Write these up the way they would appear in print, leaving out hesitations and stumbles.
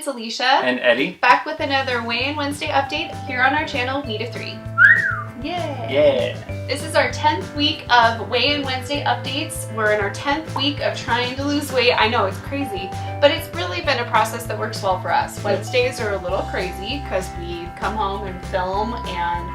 it's Alicia. And Eddie. Back with another Weigh-In Wednesday update here on our channel, We to 3. Yeah. This is our 10th week of Weigh-In Wednesday updates. We're in our 10th week of trying to lose weight. I know, it's crazy, but it's really been a process that works well for us. Wednesdays are a little crazy because we come home and film and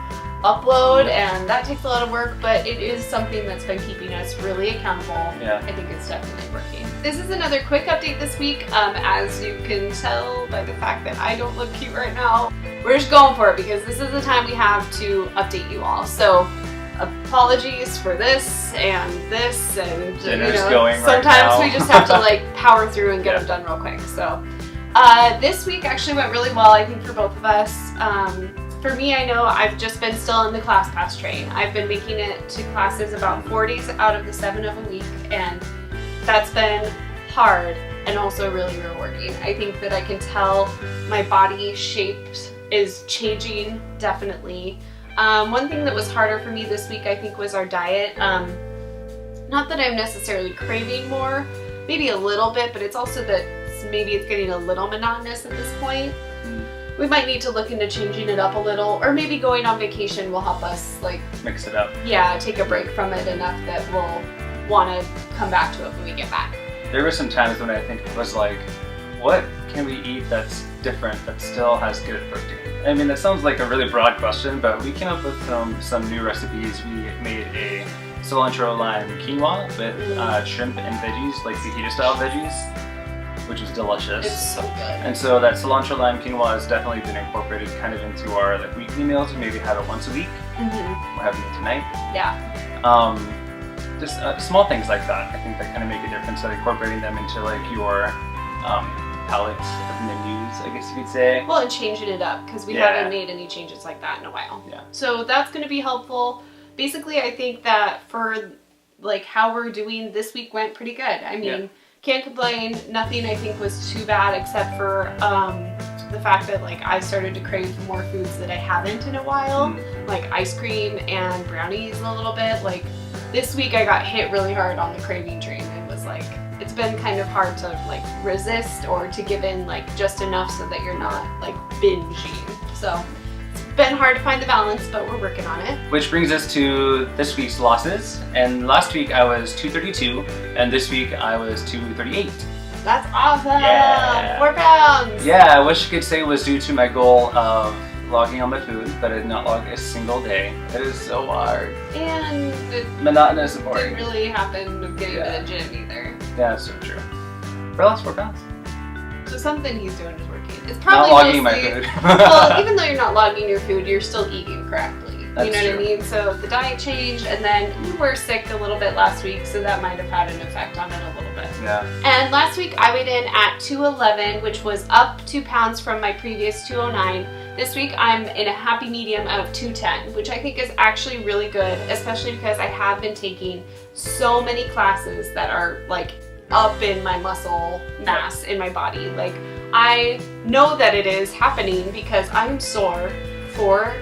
upload, and that takes a lot of work, but it is something that's been keeping us really accountable. Yeah. I think it's definitely working. This is another quick update this week. As you can tell by the fact that I don't look cute right now, we're just going for it because this is the time we have to update you all. So apologies for this and this, and sometimes we just have to like power through and get them done real quick. So this week actually went really well, I think, for both of us. For me, I know I've just been still in the ClassPass train. I've been making it to classes about 4 days out of the 7 of a week, and that's been hard and also really rewarding. I think that I can tell my body shape is changing, definitely. One thing that was harder for me this week, I think, was our diet. Not that I'm necessarily craving more, maybe a little bit, but it's also that maybe it's getting a little monotonous at this point. We might need to look into changing it up a little, or maybe going on vacation will help us like mix it up. Yeah, take a break from it enough that we'll want to come back to it when we get back. There were some times when I think it was like, what can we eat that's different that still has good protein? I mean, that sounds like a really broad question, but we came up with some new recipes. We made a cilantro lime quinoa with shrimp and veggies, like fajita style veggies, which is delicious. It's so good. And so that cilantro lime quinoa has definitely been incorporated kind of into our like weekly meals. We maybe had it once a week. We're having it tonight. Yeah. Just small things like that, I think, that kind of make a difference. So incorporating them into like your palette of menus, I guess you could say. Well, and changing it up because we haven't made any changes like that in a while. Yeah. So that's going to be helpful. Basically, I think that for like how we're doing this week went pretty good. I mean, can't complain. Nothing I think was too bad except for the fact that like I started to crave more foods that I haven't in a while, like ice cream and brownies a little bit. Like this week I got hit really hard on the craving train. It was like, it's been kind of hard to like resist or to give in like just enough so that you're not like binging. So it's been hard to find the balance, but we're working on it. Which brings us to this week's losses. And last week I was 232, and this week I was 238. That's awesome! Yeah. 4 pounds! Yeah, I wish I could say it was due to my goal of logging on my food, but I did not log a single day. It is so hard. And it monotonous and boring. didn't really happen with getting to the gym either. Yeah, that's so true. But I lost 4 pounds. So something he's doing is working. It's probably not logging mostly, my food. well, even though you're not logging your food, you're still eating correctly. That's you know true. what I mean? So the diet changed, and then we were sick a little bit last week, so that might have had an effect on it a little bit. Yeah. And last week I weighed in at 211, which was up 2 pounds from my previous 209. This week I'm in a happy medium of 210, which I think is actually really good, especially because I have been taking so many classes that are like up in my muscle mass in my body. Like, I know that it is happening because I'm sore 4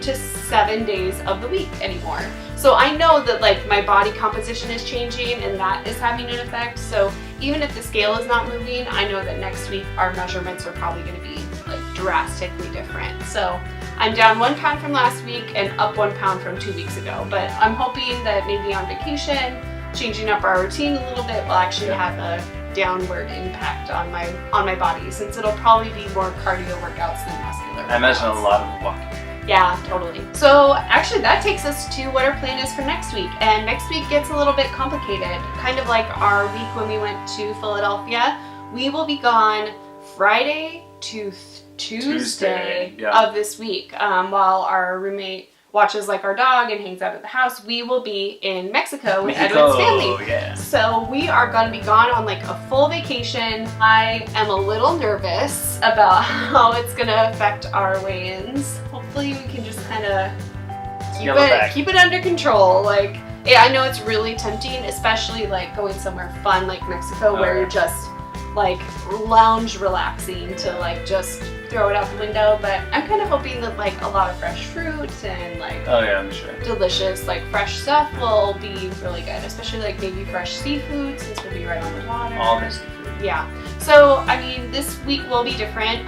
to 7 days of the week anymore. So I know that like my body composition is changing and that is having an effect. So even if the scale is not moving, I know that next week our measurements are probably going to be like drastically different. So I'm down 1 pound from last week and up 1 pound from 2 weeks ago. But I'm hoping that maybe on vacation, changing up our routine a little bit will actually have a downward impact on my body, since it'll probably be more cardio workouts than muscular workouts. I imagine a lot of walking. Yeah, totally. So actually that takes us to what our plan is for next week. And next week gets a little bit complicated. Kind of like our week when we went to Philadelphia. We will be gone Friday to Tuesday of this week. While our roommate watches like our dog and hangs out at the house, we will be in Mexico with Edwin's family. Yeah. So we are going to be gone on like a full vacation. I am a little nervous about how it's going to affect our weigh-ins. Hopefully we can just kind of keep it under control. Like, yeah, I know it's really tempting, especially like going somewhere fun like Mexico where you're just like lounge relaxing to like just throw it out the window, but I'm kind of hoping that like a lot of fresh fruit and like I'm sure delicious like fresh stuff will be really good, especially like maybe fresh seafood since we'll be right on the water. All the seafood. Yeah. So, I mean, this week will be different.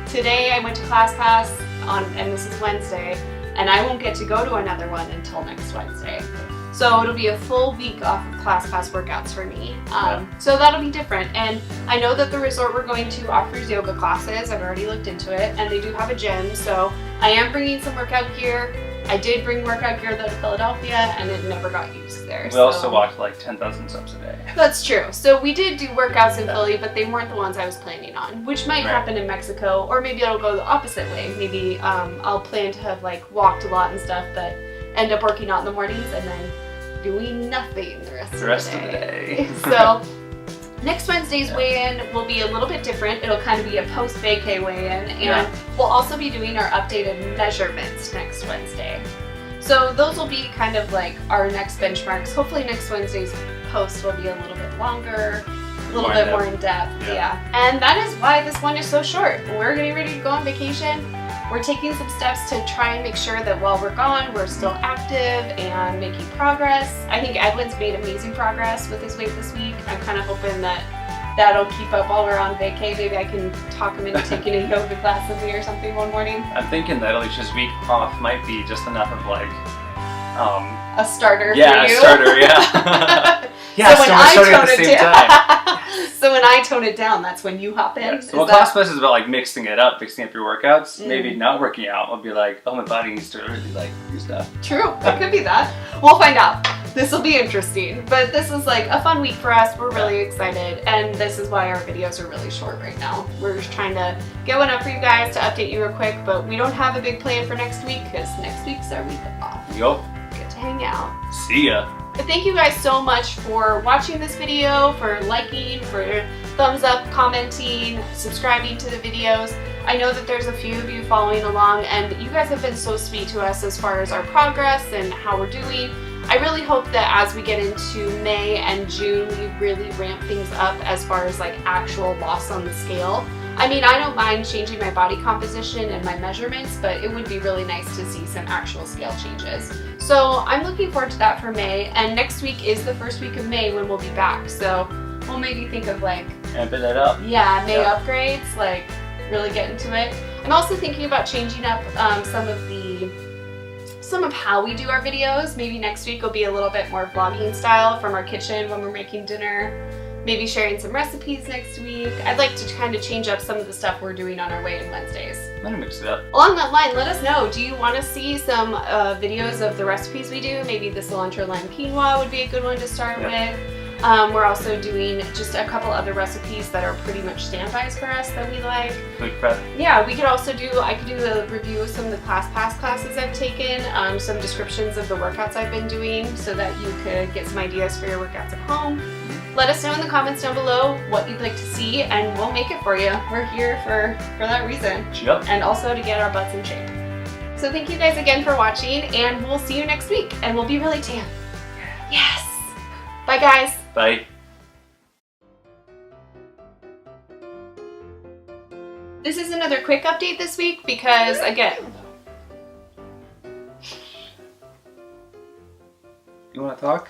Today I went to ClassPass and this is Wednesday, and I won't get to go to another one until next Wednesday. So it'll be a full week off of ClassPass workouts for me. So that'll be different. And I know that the resort we're going to offers yoga classes. I've already looked into it, and they do have a gym. So I am bringing some workout gear. I did bring workout gear though to Philadelphia, and it never got used there. We also walked like 10,000 steps a day. That's true. So we did do workouts in Philly, but they weren't the ones I was planning on, which might happen in Mexico, or maybe it'll go the opposite way. Maybe I'll plan to have like walked a lot and stuff, but end up working out in the mornings and then doing nothing the rest of the day. So next Wednesday's weigh-in will be a little bit different. It'll kind of be a post-vacay weigh-in, and we'll also be doing our updated measurements next Wednesday. So those will be kind of like our next benchmarks. Hopefully next Wednesday's post will be a little bit longer, a little bit more in depth. Yeah. And that is why this one is so short. We're getting ready to go on vacation. We're taking some steps to try and make sure that while we're gone, we're still active and making progress. I think Edwin's made amazing progress with his weight this week. I'm kind of hoping that that'll keep up while we're on vacay. Maybe I can talk him into taking a yoga class with me or something one morning. I'm thinking that Alicia's week off might be just enough of like a starter for you. Yeah, a starter, yeah. Yeah, so we're starting at the same time. So when I tone it down, that's when you hop in? Yeah. So ClassPass is about like mixing it up, mixing up your workouts. Maybe not working out will be like, oh, my body needs to really like do stuff. True, it could be that. We'll find out. This will be interesting. But this is like a fun week for us. We're really excited. And this is why our videos are really short right now. We're just trying to get one up for you guys to update you real quick. But we don't have a big plan for next week because next week's our week off. Yup. Get to hang out. See ya. But thank you guys so much for watching this video, for liking, for thumbs up, commenting, subscribing to the videos. I know that there's a few of you following along, and you guys have been so sweet to us as far as our progress and how we're doing. I really hope that as we get into May and June, we really ramp things up as far as like actual loss on the scale. I mean, I don't mind changing my body composition and my measurements, but it would be really nice to see some actual scale changes. So I'm looking forward to that for May, and next week is the first week of May when we'll be back. So we'll maybe think of like amping it up. Yeah, May upgrades, like really get into it. I'm also thinking about changing up some of how we do our videos. Maybe next week will be a little bit more vlogging style from our kitchen when we're making dinner. Maybe sharing some recipes next week. I'd like to kind of change up some of the stuff we're doing on our weigh-in Wednesdays. I'm gonna mix it up. Along that line, let us know. Do you want to see some videos of the recipes we do? Maybe the cilantro lime quinoa would be a good one to start with. We're also doing just a couple other recipes that are pretty much standbys for us that we like. Food prep. Yeah, we could also I could do a review of some of the ClassPass classes I've taken, some descriptions of the workouts I've been doing so that you could get some ideas for your workouts at home. Let us know in the comments down below what you'd like to see, and we'll make it for you. We're here for that reason. Yep. And also to get our butts in shape. So thank you guys again for watching, and we'll see you next week, and we'll be really tan. Yes! Bye guys! Bye. This is another quick update this week because, again... You wanna talk?